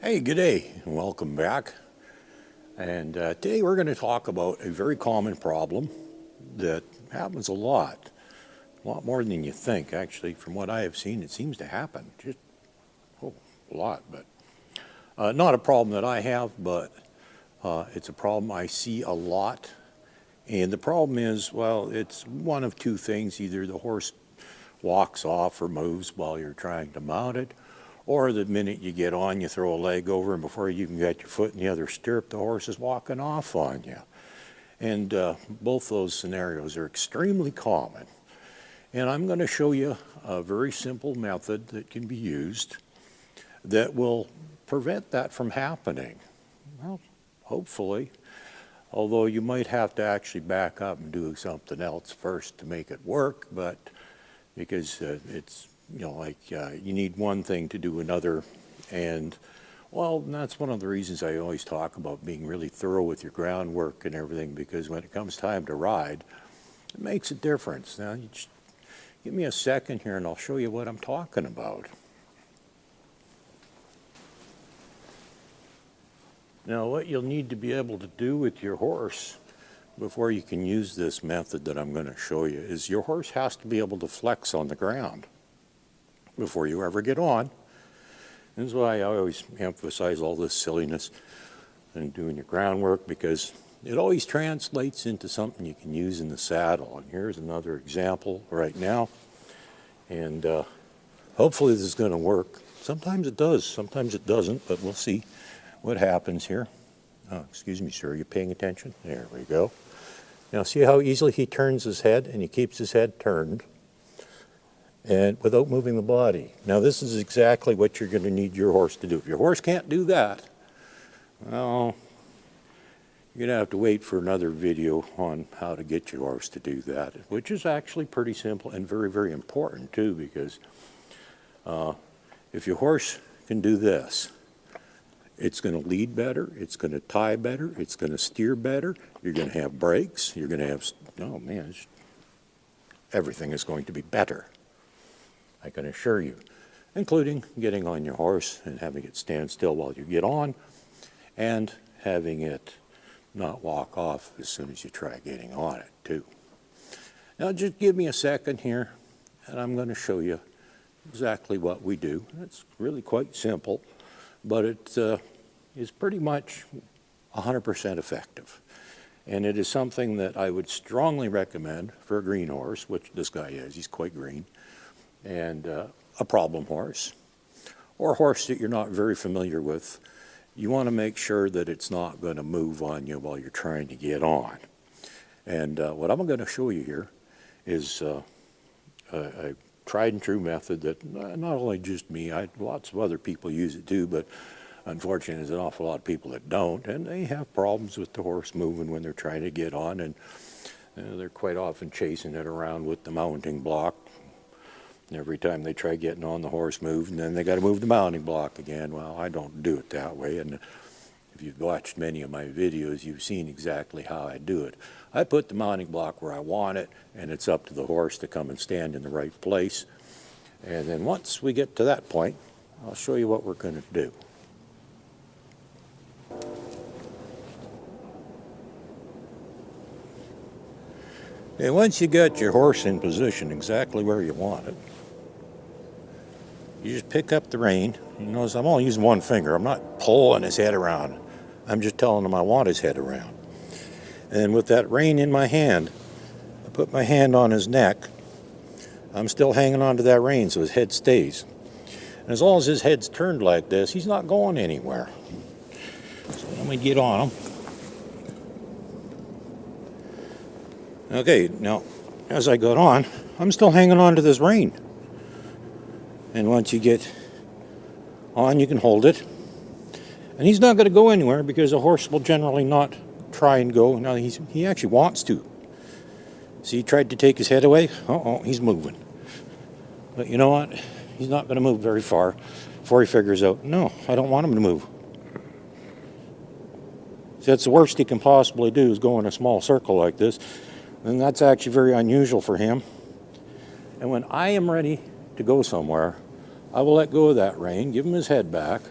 Hey, good day, and welcome back. And today we're going to talk about a very common problem that happens a lot more than you think. Actually, from what I have seen, it seems to happen just a lot. But not a problem that I have, but it's a problem I see a lot. And the problem is, well, it's one of two things. Either the horse walks off or moves while you're trying to mount it, or the minute you get on, you throw a leg over, and before you even got your foot in the other stirrup, the horse is walking off on you. And both those scenarios are extremely common. And I'm going to show you a very simple method that can be used that will prevent that from happening. Well, hopefully, although you might have to actually back up and do something else first to make it work, but because it's you need one thing to do another. And, well, that's one of the reasons I always talk about being really thorough with your groundwork and everything, because when it comes time to ride, it makes a difference. Now, you just give me a second here and I'll show you what I'm talking about. Now, what you'll need to be able to do with your horse before you can use this method that I'm going to show you is your horse has to be able to flex on the ground before you ever get on. This is why I always emphasize all this silliness and doing your groundwork, because it always translates into something you can use in the saddle. And here's another example right now. And hopefully this is going to work. Sometimes it does, sometimes it doesn't, but we'll see what happens here. Oh, excuse me, sir, are you paying attention? There we go. Now see how easily he turns his head, and he keeps his head turned and without moving the body. Now this is exactly what you're going to need your horse to do. If your horse can't do that, well, you're going to have to wait for another video on how to get your horse to do that, which is actually pretty simple and very, very important too, because if your horse can do this, it's going to lead better, it's going to tie better, it's going to steer better, you're going to have brakes, you're going to have, oh man, everything is going to be better. I can assure you, including getting on your horse and having it stand still while you get on, and having it not walk off as soon as you try getting on it too. Now just give me a second here, and I'm going to show you exactly what we do. It's really quite simple, but it is pretty much 100% effective. And it is something that I would strongly recommend for a green horse, which this guy is, he's quite green, and a problem horse, or a horse that you're not very familiar with. You want to make sure that it's not going to move on you while you're trying to get on. And what I'm going to show you here is a tried and true method that not only just me, lots of other people use it too, but unfortunately there's an awful lot of people that don't, and they have problems with the horse moving when they're trying to get on, and they're quite often chasing it around with the mounting block. Every time they try getting on, the horse moves, and then they got to move the mounting block again. Well, I don't do it that way, and if you've watched many of my videos, you've seen exactly how I do it. I put the mounting block where I want it, and it's up to the horse to come and stand in the right place. And then once we get to that point, I'll show you what we're going to do. And once you got your horse in position exactly where you want it, you just pick up the rein. You notice I'm only using one finger. I'm not pulling his head around. I'm just telling him I want his head around. And with that rein in my hand, I put my hand on his neck. I'm still hanging on to that rein so his head stays. And as long as his head's turned like this, he's not going anywhere. So let me get on him. Okay, now, as I got on, I'm still hanging on to this rein. And once you get on, you can hold it. And he's not going to go anywhere, because a horse will generally not try and go. Now, he actually wants to. See, he tried to take his head away. Uh-oh, he's moving. But you know what? He's not going to move very far before he figures out, no, I don't want him to move. See, that's the worst he can possibly do, is go in a small circle like this. And that's actually very unusual for him. And when I am ready to go somewhere, I will let go of that rein, give him his head back,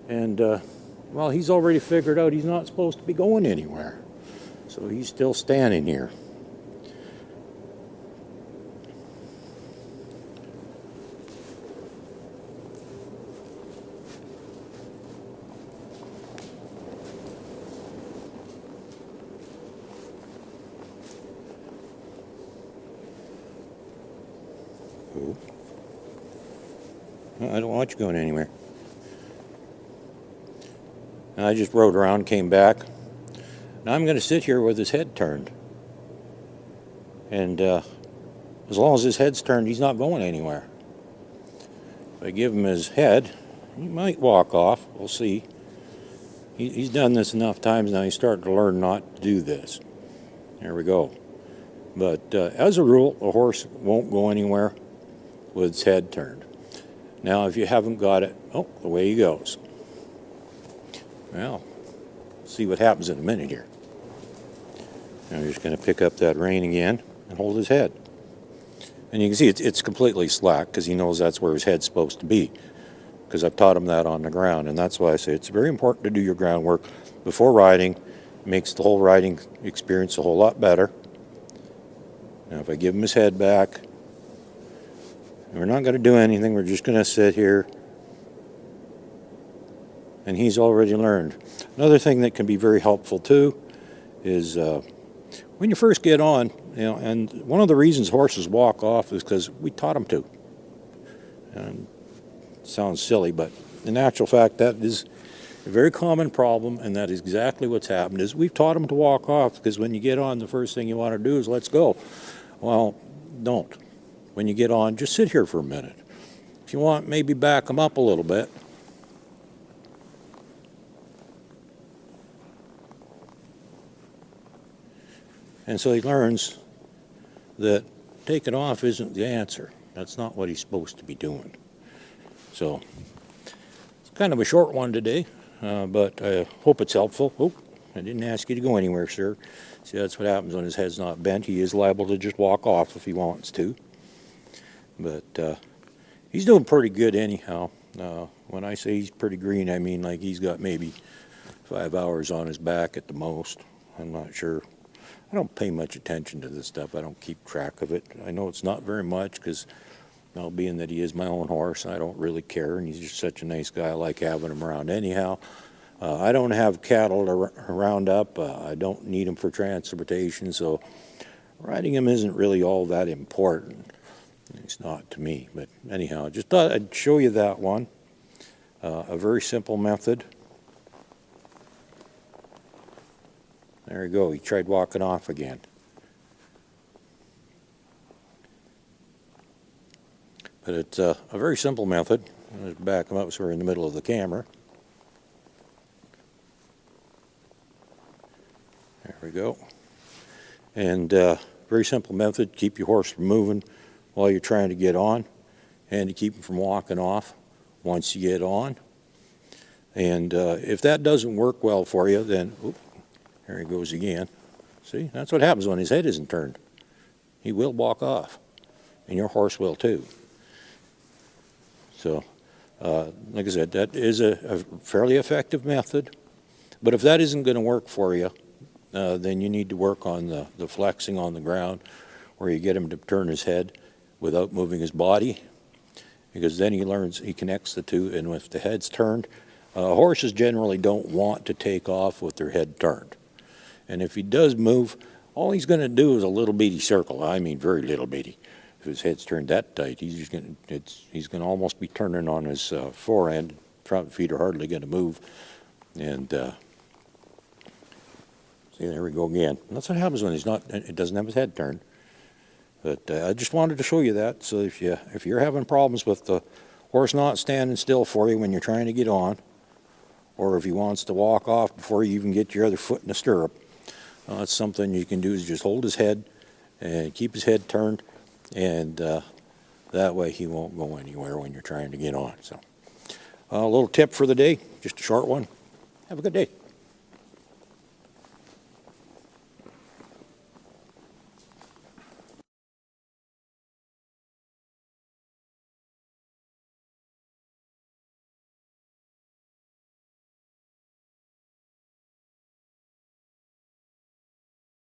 And, well, he's already figured out he's not supposed to be going anywhere. So he's still standing here. Ooh. I don't want you going anywhere. And I just rode around, came back. Now I'm going to sit here with his head turned. And as long as his head's turned, he's not going anywhere. If I give him his head, he might walk off. We'll see. He's done this enough times now, he's starting to learn not to do this. There we go. But as a rule, a horse won't go anywhere with its head turned. Now, if you haven't got it, oh, away he goes. Well, see what happens in a minute here. I'm just going to pick up that rein again and hold his head. And you can see it's completely slack because he knows that's where his head's supposed to be, because I've taught him that on the ground. And that's why I say it's very important to do your groundwork before riding. It makes the whole riding experience a whole lot better. Now, if I give him his head back, we're not going to do anything. We're just going to sit here. And he's already learned. Another thing that can be very helpful too is when you first get on, and one of the reasons horses walk off is because we taught them to. And it sounds silly, but in actual fact, that is a very common problem, and that is exactly what's happened. Is we've taught them to walk off because when you get on, the first thing you want to do is let's go. Well, don't. When you get on, just sit here for a minute. If you want, maybe back them up a little bit. And so he learns that taking off isn't the answer. That's not what he's supposed to be doing. So it's kind of a short one today, but I hope it's helpful. Oh, I didn't ask you to go anywhere, sir. See, that's what happens when his head's not bent. He is liable to just walk off if he wants to. But he's doing pretty good anyhow. When I say he's pretty green, I mean like he's got maybe 5 hours on his back at the most. I'm not sure. I don't pay much attention to this stuff. I don't keep track of it. I know it's not very much because, well, being that he is my own horse, I don't really care, and he's just such a nice guy. I like having him around anyhow. I don't have cattle to round up. I don't need him for transportation, so riding him isn't really all that important. It's not to me, but anyhow, I just thought I'd show you that one. A very simple method. There you go. He tried walking off again. But it's a very simple method. I'll just back him up so we're in the middle of the camera. There we go. And very simple method. Keep your horse from moving while you're trying to get on, and to keep him from walking off once you get on. And if that doesn't work well for you, then there he goes again. See, that's what happens when his head isn't turned. He will walk off, and your horse will too. So, like I said, that is a fairly effective method. But if that isn't going to work for you, then you need to work on the flexing on the ground, where you get him to turn his head without moving his body, because then he learns, he connects the two, and if the head's turned, horses generally don't want to take off with their head turned. And if he does move, all he's going to do is a little bitty circle. I mean, very little bitty. If his head's turned that tight, he's going to almost be turning on his forend. Front feet are hardly going to move. And see, there we go again. And that's what happens when it doesn't have his head turned. But I just wanted to show you that. So if you're having problems with the horse not standing still for you when you're trying to get on, or if he wants to walk off before you even get your other foot in the stirrup, that's something you can do, is just hold his head and keep his head turned, and that way he won't go anywhere when you're trying to get on. So a little tip for the day, just a short one. Have a good day.